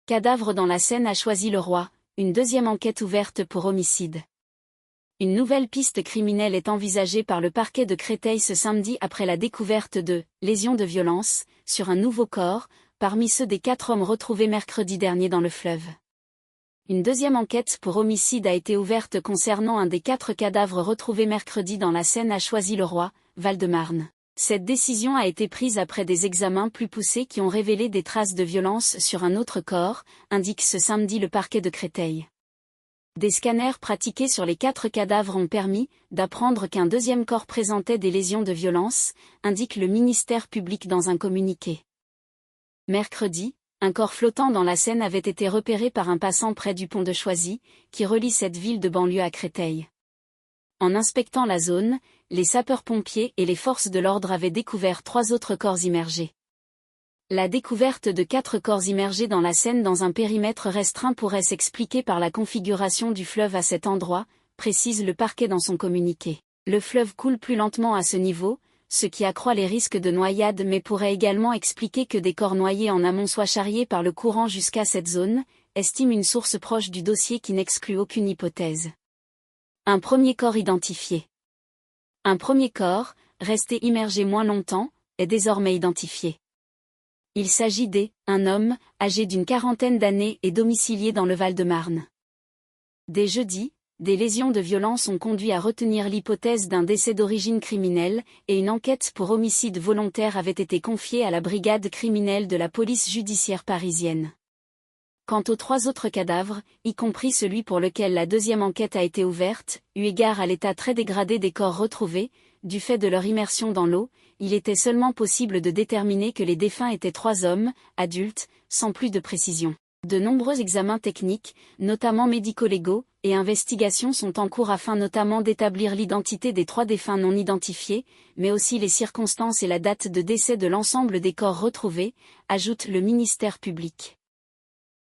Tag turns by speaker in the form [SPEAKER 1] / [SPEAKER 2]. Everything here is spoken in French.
[SPEAKER 1] Cadavre dans la Seine à Choisy-le-Roi, une deuxième enquête ouverte pour homicide. Une nouvelle piste criminelle est envisagée par le parquet de Créteil ce samedi après la découverte de lésions de violence sur un nouveau corps, parmi ceux des 4 hommes retrouvés mercredi dernier dans le fleuve. Une deuxième enquête pour homicide a été ouverte concernant un des 4 cadavres retrouvés mercredi dans la Seine à Choisy-le-Roi, Val-de-Marne. Cette décision a été prise après des examens plus poussés qui ont révélé des traces de violence sur un autre corps, indique ce samedi le parquet de Créteil. Des scanners pratiqués sur les 4 cadavres ont permis d'apprendre qu'un deuxième corps présentait des lésions de violence, indique le ministère public dans un communiqué. Mercredi, un corps flottant dans la Seine avait été repéré par un passant près du pont de Choisy, qui relie cette ville de banlieue à Créteil. En inspectant la zone, les sapeurs-pompiers et les forces de l'ordre avaient découvert 3 autres corps immergés. La découverte de 4 corps immergés dans la Seine dans un périmètre restreint pourrait s'expliquer par la configuration du fleuve à cet endroit, précise le parquet dans son communiqué. Le fleuve coule plus lentement à ce niveau, ce qui accroît les risques de noyade mais pourrait également expliquer que des corps noyés en amont soient charriés par le courant jusqu'à cette zone, estime une source proche du dossier qui n'exclut aucune hypothèse. Un premier corps identifié. Un premier corps, resté immergé moins longtemps, est désormais identifié. Il s'agit un homme, âgé d'une 40aine d'années et domicilié dans le Val-de-Marne. Dès jeudi, des lésions de violence ont conduit à retenir l'hypothèse d'un décès d'origine criminelle, et une enquête pour homicide volontaire avait été confiée à la brigade criminelle de la police judiciaire parisienne. Quant aux 3 autres cadavres, y compris celui pour lequel la deuxième enquête a été ouverte, eu égard à l'état très dégradé des corps retrouvés, du fait de leur immersion dans l'eau, il était seulement possible de déterminer que les défunts étaient 3 hommes, adultes, sans plus de précision. De nombreux examens techniques, notamment médico-légaux, et investigations sont en cours afin notamment d'établir l'identité des 3 défunts non identifiés, mais aussi les circonstances et la date de décès de l'ensemble des corps retrouvés, ajoute le ministère public.